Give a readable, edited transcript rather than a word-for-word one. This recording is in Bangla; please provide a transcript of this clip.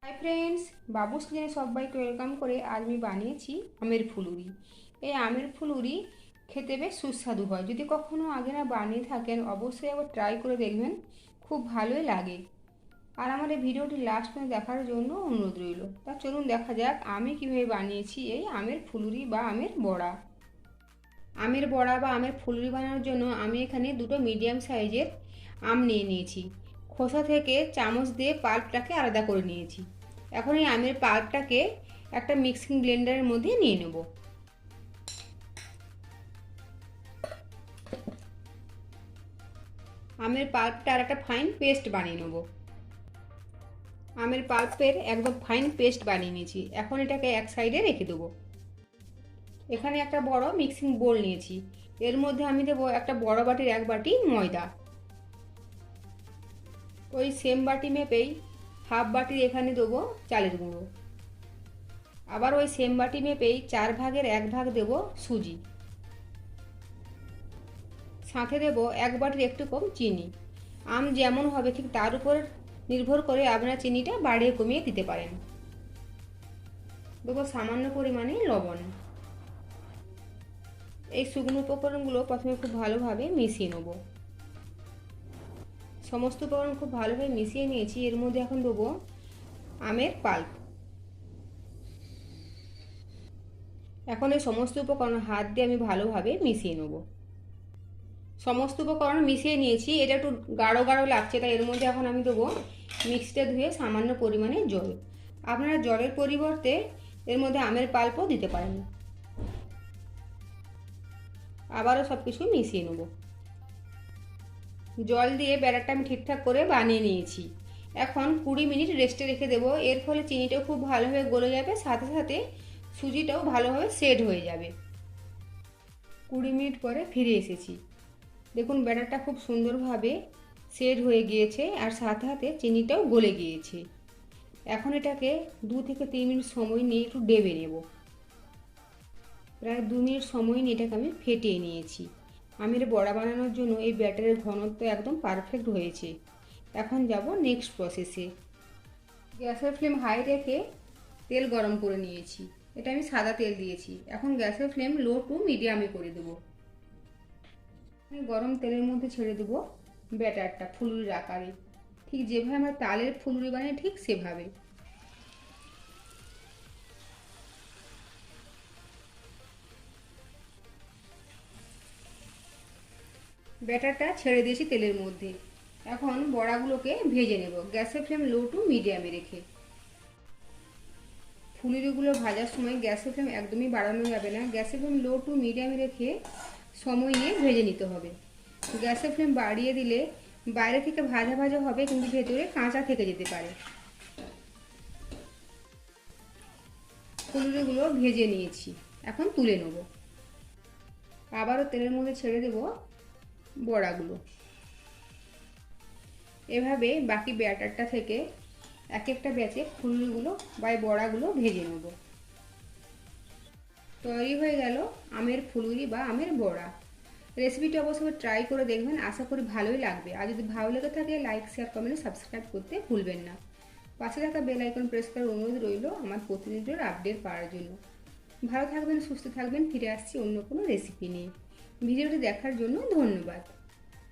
হাই ফ্রেন্ডস, বাবুস কিচেনে সবাইকে ওয়েলকাম করে আজ আমি বানিয়েছি আমের ফুলুরি। এই আমের ফুলুরি খেতে বেশ সুস্বাদু হয়। যদি কখনো আগে না বানিয়ে থাকেন অবশ্যই একবার ট্রাই করে দেখবেন, খুব ভালোই লাগে। আর আমার এই ভিডিওটি লাস্ট পর্যন্ত দেখার জন্য অনুরোধ রইল। তা চলুন দেখা যাক আমি কীভাবে বানিয়েছি এই আমের ফুলুরি বা আমের বড়া। আমের বড়া বা আমের ফুলুরি বানানোর জন্য আমি এখানে দুটো মিডিয়াম সাইজের আম নিয়ে নিয়েছি। খোসা থেকে চামচ দিয়ে পাল্পটাকে আলাদা করে নিয়েছি। এখন এই আমের পাল্পটাকে একটা মিক্সিং ব্লেন্ডারের মধ্যে নিয়ে নেব। আমের পাল্পটা আর একটা ফাইন পেস্ট বানিয়ে নেব। আমের পাল্পের একদম ফাইন পেস্ট বানিয়ে নিয়েছি। এখন এটাকে এক সাইডে রেখে দেবো। এখানে একটা বড় মিক্সিং বোল নিয়েছি। এর মধ্যে আমি দেবো একটা বড় বাটির এক বাটি ময়দা। ওই সেম বাটি মেপেই হাফ বাটির এখানে দেবো চালের গুঁড়ো। আবার ওই সেম বাটি মেপেই 4 ভাগের 1 ভাগ দেব সুজি। সাথে দেব 1 বাটির একটু কম চিনি। আম যেমন হবে ঠিক তার উপর নির্ভর করে আপনারা চিনিটা বাড়িয়ে কমিয়ে দিতে পারেন। দেবো সামান্য পরিমাণে লবণ। এই শুকনো উপকরণগুলো প্রথমে খুব ভালোভাবে মিশিয়ে নেব। সমস্ত উপকরণ খুব ভালোভাবে মিশিয়ে নিয়েছি। এর মধ্যে এখন দেবো আমের পাল্প। এখন এই সমস্ত উপকরণ হাত দিয়ে আমি ভালোভাবে মিশিয়ে নেব। সমস্ত উপকরণ মিশিয়ে নিয়েছি। এটা একটু গাঢ় গাঢ় লাগছে, তাই এর মধ্যে এখন আমি দেবো মিক্সিটা ধুয়ে সামান্য পরিমাণে জল। আপনারা জলের পরিবর্তে এর মধ্যে আমের পাল্পও দিতে পারেন। আবারও সব কিছু মিশিয়ে নেব। জল দিয়ে ব্যাটারটা আমি ঠিকঠাক করে বানিয়ে নিয়েছি। এখন 20 মিনিট রেস্টে রেখে দেবো। এর ফলে চিনিটাও খুব ভালোভাবে গলে যাবে, সাথে সাথে সুজিটাও ভালোভাবে সেট হয়ে যাবে। 20 মিনিট পরে ফিরে এসেছি। দেখুন ব্যাটারটা খুব সুন্দরভাবে সেট হয়ে গিয়েছে আর সাথে সাথে চিনিটাও গলে গিয়েছে। এখন এটাকে 2 থেকে 3 মিনিট সময় নিয়ে একটু ডেবে নেব। প্রায় 2 মিনিট সময় নিয়ে এটাকে আমি ফেটিয়ে নিয়েছি। আমের বড়া বানানোর জন্য এই ব্যাটারের ঘনত্ব একদম পারফেক্ট হয়েছে। এখন যাব নেক্সট প্রসেসে। গ্যাসের ফ্লেম হাই রেখে তেল গরম করে নিয়েছি। এটা আমি সাদা তেল দিয়েছি। এখন গ্যাসের ফ্লেম লো টু মিডিয়ামে করে দেবো। গরম তেলের মধ্যে ছেড়ে দেবো ব্যাটারটা ফুলুরির আকারে, ঠিক যেভাবে আমরা তালের ফুলুরি বানাই ঠিক সেভাবে। ব্যাটারটা ছেড়ে দিয়েছি তেলের মধ্যে। এখন বড়াগুলোকে ভেজে নেব গ্যাসের ফ্লেম লো টু মিডিয়ামে রেখে। ফুলুরিগুলো ভাজার সময় গ্যাসের ফ্লেম একদমই বাড়ানো যাবে না। গ্যাসের ফ্লেম লো টু মিডিয়ামে রেখে সময় নিয়ে ভেজে নিতে হবে। গ্যাসের ফ্লেম বাড়িয়ে দিলে বাইরে থেকে ভাজা ভাজা হবে, কিন্তু ভেতরে কাঁচা থেকে যেতে পারে। ফুলুরিগুলো ভেজে নিয়েছি, এখন তুলে নেব। আবারও তেলের মধ্যে ছেড়ে দেব বড়াগুলো। এভাবে বাকি ব্যাটারটা থেকে এক একটা ব্যাচে ফুলুরিগুলো বা বড়াগুলো ভেজে নেব। তৈরি হয়ে গেল আমের ফুলুরি বা আমের বড়া। রেসিপিটি অবশ্যই ট্রাই করে দেখবেন, আশা করি ভালোই লাগবে। আর যদি ভালো লেগে থাকে লাইক, শেয়ার, কমেন্ট, সাবস্ক্রাইব করতে ভুলবেন না। পাশে থাকা বেল আইকন প্রেস করার অনুরোধ রইল আমার প্রতিনিধির আপডেট পাওয়ার জন্য। ভালো থাকবেন, সুস্থ থাকবেন। ফিরে আসছি অন্য কোনো রেসিপি নিয়ে। ভিডিওটি দেখার জন্য ধন্যবাদ।